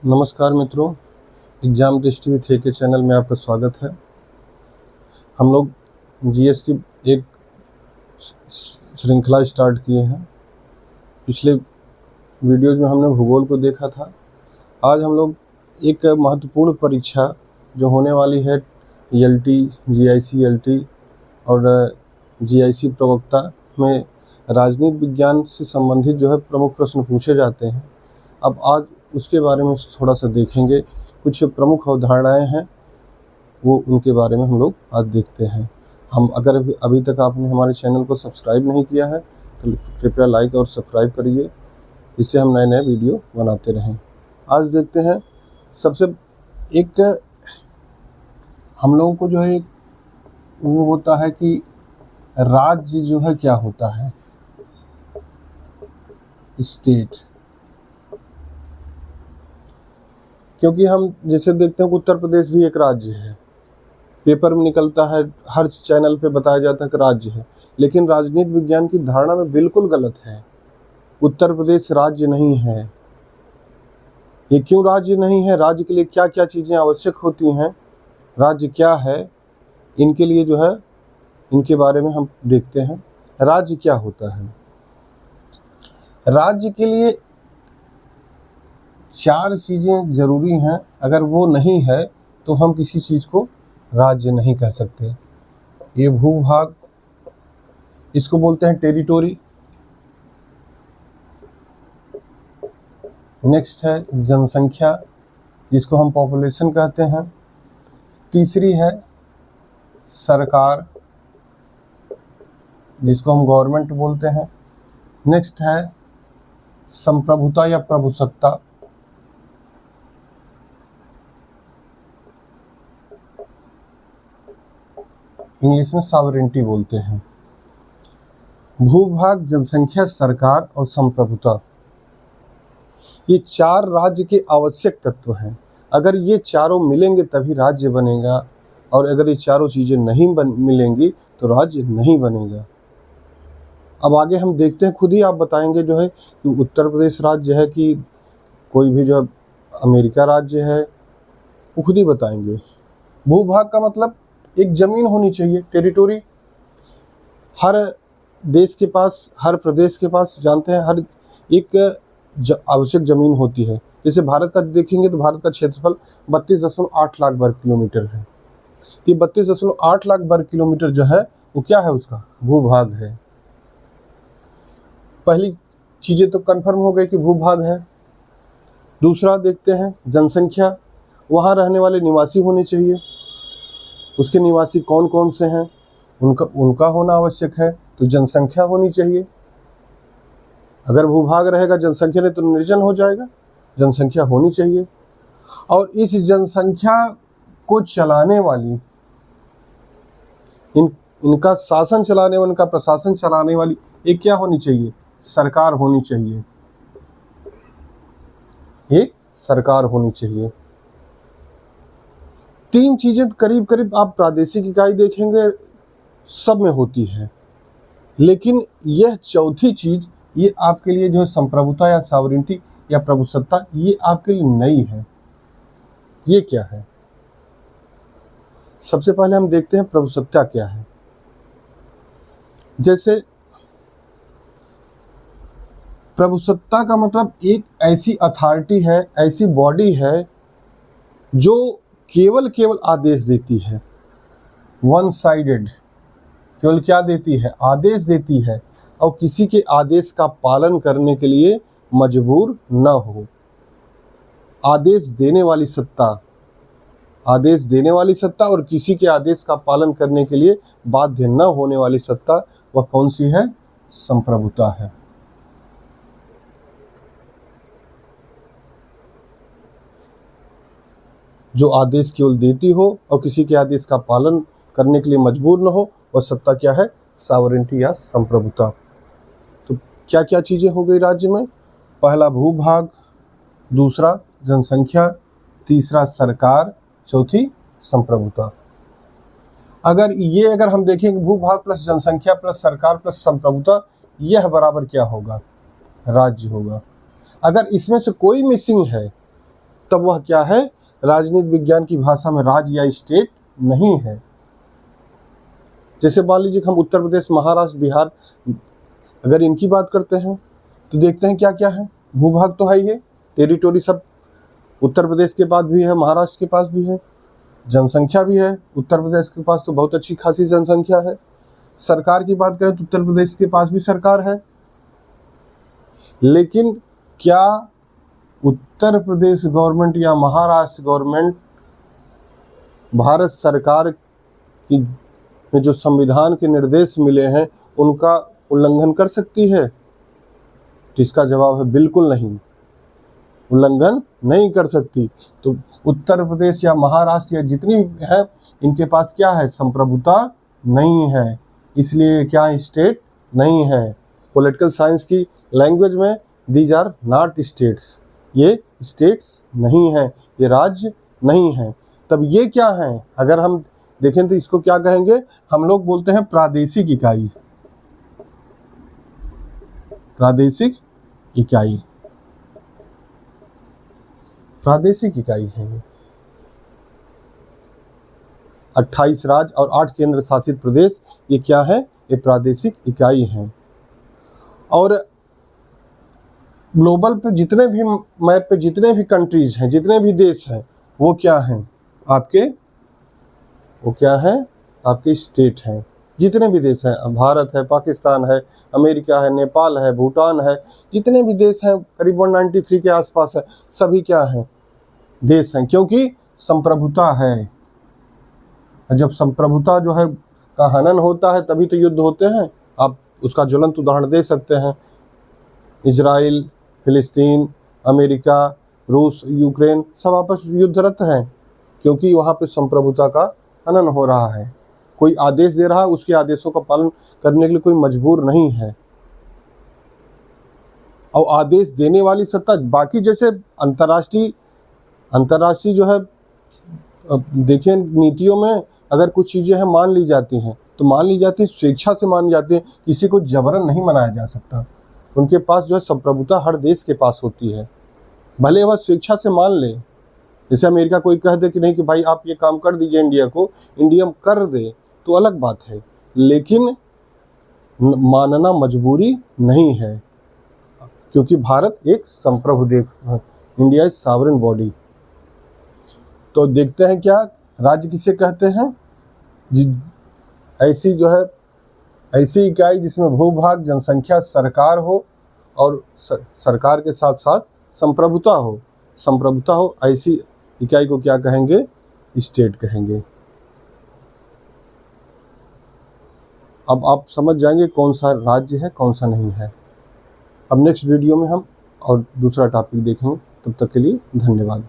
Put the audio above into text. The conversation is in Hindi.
नमस्कार मित्रों, एग्ज़ाम दृष्टि विथ के चैनल में आपका स्वागत है। हम लोग जीएस की एक श्रृंखला स्टार्ट किए हैं। पिछले वीडियोज़ में हमने भूगोल को देखा था। आज हम लोग एक महत्वपूर्ण परीक्षा जो होने वाली है एलटी, जीआईसी एलटी और जीआईसी प्रवक्ता में राजनीति विज्ञान से संबंधित जो है प्रमुख प्रश्न पूछे जाते हैं। अब आज उसके बारे में थोड़ा सा देखेंगे। कुछ प्रमुख अवधारणाएं हैं, वो उनके बारे में हम लोग आज देखते हैं। हम अगर अभी तक आपने हमारे चैनल को सब्सक्राइब नहीं किया है तो कृपया लाइक और सब्सक्राइब करिए, इससे हम नए नए वीडियो बनाते रहें। आज देखते हैं सबसे एक हम लोगों को जो है वो होता है कि राज्य जो है क्या होता है, स्टेट। क्योंकि हम जैसे देखते हैं कि उत्तर प्रदेश भी एक राज्य है, पेपर में निकलता है, हर चैनल पे बताया जाता है कि राज्य है, लेकिन राजनीति विज्ञान की धारणा में बिल्कुल गलत है। उत्तर प्रदेश राज्य नहीं है। ये क्यों राज्य नहीं है, राज्य के लिए क्या क्या चीज़ें आवश्यक होती हैं, राज्य क्या है, इनके लिए जो है इनके बारे में हम देखते हैं। राज्य क्या होता है? राज्य के लिए 4 चीज़ें ज़रूरी हैं। अगर वो नहीं है तो हम किसी चीज़ को राज्य नहीं कह सकते। ये भूभाग, इसको बोलते हैं टेरिटोरी। नेक्स्ट है जनसंख्या, जिसको हम पॉपुलेशन कहते हैं। तीसरी है सरकार, जिसको हम गवर्नमेंट बोलते हैं। नेक्स्ट है संप्रभुता या प्रभुसत्ता। इंग्लिश में सॉवरेनिटी बोलते हैं। भूभाग, जनसंख्या, सरकार और संप्रभुता, ये 4 राज्य के आवश्यक तत्व हैं। अगर ये चारों मिलेंगे तभी राज्य बनेगा, और अगर ये चारों चीज़ें नहीं मिलेंगी तो राज्य नहीं बनेगा। अब आगे हम देखते हैं, खुद ही आप बताएंगे जो है कि उत्तर प्रदेश राज्य है कि कोई भी जो अमेरिका राज्य है, वो खुद ही बताएंगे। भूभाग का मतलब एक ज़मीन होनी चाहिए, टेरिटोरी। हर देश के पास, हर प्रदेश के पास, जानते हैं, हर एक आवश्यक ज़मीन होती है। जैसे भारत का देखेंगे तो भारत का क्षेत्रफल 32.8 लाख वर्ग किलोमीटर है। ये 32.8 लाख वर्ग किलोमीटर जो है वो क्या है, उसका भूभाग है। पहली चीज़ें तो कंफर्म हो गई कि भूभाग है। दूसरा देखते हैं जनसंख्या, वहाँ रहने वाले निवासी होने चाहिए। उसके निवासी कौन कौन से हैं, उनका होना आवश्यक है, तो जनसंख्या होनी चाहिए। अगर भूभाग रहेगा, जनसंख्या नहीं, तो निर्जन हो जाएगा। जनसंख्या होनी चाहिए। और इस जनसंख्या को चलाने वाली, इनका शासन चलाने वाली, इनका प्रशासन चलाने वाली एक क्या होनी चाहिए, सरकार होनी चाहिए। एक सरकार होनी चाहिए। 3 चीजें करीब करीब आप प्रादेशिक इकाई देखेंगे सब में होती है, लेकिन यह चौथी चीज, ये आपके लिए जो है संप्रभुता या सॉवरेनिटी या प्रभुसत्ता, ये आपके लिए नई है। ये क्या है? सबसे पहले हम देखते हैं प्रभुसत्ता क्या है। जैसे प्रभुसत्ता का मतलब एक ऐसी अथॉरिटी है, ऐसी बॉडी है जो केवल आदेश देती है। वन साइडेड, केवल क्या देती है, आदेश देती है, और किसी के आदेश का पालन करने के लिए मजबूर न हो। आदेश देने वाली सत्ता, आदेश देने वाली सत्ता और किसी के आदेश का पालन करने के लिए बाध्य न होने वाली सत्ता, वह कौन सी है? संप्रभुता है। जो आदेश केवल देती हो और किसी के आदेश का पालन करने के लिए मजबूर न हो, वह सत्ता क्या है? सॉवरेनिटी या संप्रभुता। तो क्या क्या चीज़ें हो गई राज्य में? पहला भूभाग, दूसरा जनसंख्या, तीसरा सरकार, चौथी संप्रभुता। अगर हम देखें भूभाग प्लस जनसंख्या प्लस सरकार प्लस संप्रभुता, यह बराबर क्या होगा? राज्य होगा। अगर इसमें से कोई मिसिंग है तब वह क्या है, राजनीति विज्ञान की भाषा में राज्य या स्टेट नहीं है। जैसे मान लीजिए हम उत्तर प्रदेश, महाराष्ट्र, बिहार, अगर इनकी बात करते हैं तो देखते हैं क्या क्या है। भूभाग तो है ही है, टेरिटोरी सब उत्तर प्रदेश के पास भी है, महाराष्ट्र के पास भी है। जनसंख्या भी है, उत्तर प्रदेश के पास तो बहुत अच्छी खासी जनसंख्या है। सरकार की बात करें तो उत्तर प्रदेश के पास भी सरकार है। लेकिन क्या उत्तर प्रदेश गवर्नमेंट या महाराष्ट्र गवर्नमेंट भारत सरकार की में जो संविधान के निर्देश मिले हैं उनका उल्लंघन कर सकती है? तो इसका जवाब है बिल्कुल नहीं, उल्लंघन नहीं कर सकती। तो उत्तर प्रदेश या महाराष्ट्र या जितनी है इनके पास क्या है, संप्रभुता नहीं है, इसलिए क्या स्टेट नहीं है। पॉलिटिकल साइंस की लैंग्वेज में दीज आर नॉट स्टेट्स, ये स्टेट्स नहीं है, ये राज्य नहीं है। तब ये क्या है, अगर हम देखें तो इसको क्या कहेंगे, हम लोग बोलते हैं प्रादेशिक इकाई। प्रादेशिक इकाई, प्रादेशिक इकाई है। 28 राज्य और 8 केंद्र शासित प्रदेश, ये क्या है, ये प्रादेशिक इकाई हैं। और ग्लोबल पे जितने भी मैप पे जितने भी कंट्रीज हैं, जितने भी देश हैं, वो क्या हैं आपके, वो क्या है आपके स्टेट हैं। जितने भी देश हैं, भारत है, पाकिस्तान है, अमेरिका है, नेपाल है, भूटान है, जितने भी देश हैं करीब 193 के आसपास है, सभी क्या हैं, देश हैं, क्योंकि संप्रभुता है। जब संप्रभुता जो है का हनन होता है तभी तो युद्ध होते हैं। आप उसका ज्वलंत उदाहरण देख सकते हैं, इजराइल, फिलिस्तीन, अमेरिका, रूस, यूक्रेन सब आपस युद्धरत हैं, क्योंकि वहाँ पे संप्रभुता का हनन हो रहा है। कोई आदेश दे रहा है, उसके आदेशों का पालन करने के लिए कोई मजबूर नहीं है। और आदेश देने वाली सत्ता बाकी, जैसे अंतर्राष्ट्रीय जो है देखिए नीतियों में अगर कुछ चीज़ें हैं मान ली जाती हैं तो मान ली जाती है, स्वेच्छा से मान जाती है, किसी को जबरन नहीं मनाया जा सकता। उनके पास जो है संप्रभुता हर देश के पास होती है, भले वह स्वेच्छा से मान ले। जैसे अमेरिका कोई कह दे कि नहीं कि भाई आप ये काम कर दीजिए इंडिया को, इंडिया कर दे तो अलग बात है, लेकिन मानना मजबूरी नहीं है, क्योंकि भारत एक संप्रभु देश है, इंडिया इज सॉवरेन बॉडी। तो देखते हैं क्या राज्य किसे कहते हैं, ऐसी जो है ऐसी इकाई जिसमें भूभाग, जनसंख्या, सरकार हो और सरकार के साथ साथ संप्रभुता हो, ऐसी इकाई को क्या कहेंगे, स्टेट कहेंगे। अब आप समझ जाएंगे कौन सा राज्य है कौन सा नहीं है। अब नेक्स्ट वीडियो में हम और दूसरा टॉपिक देखेंगे, तब तक के लिए धन्यवाद।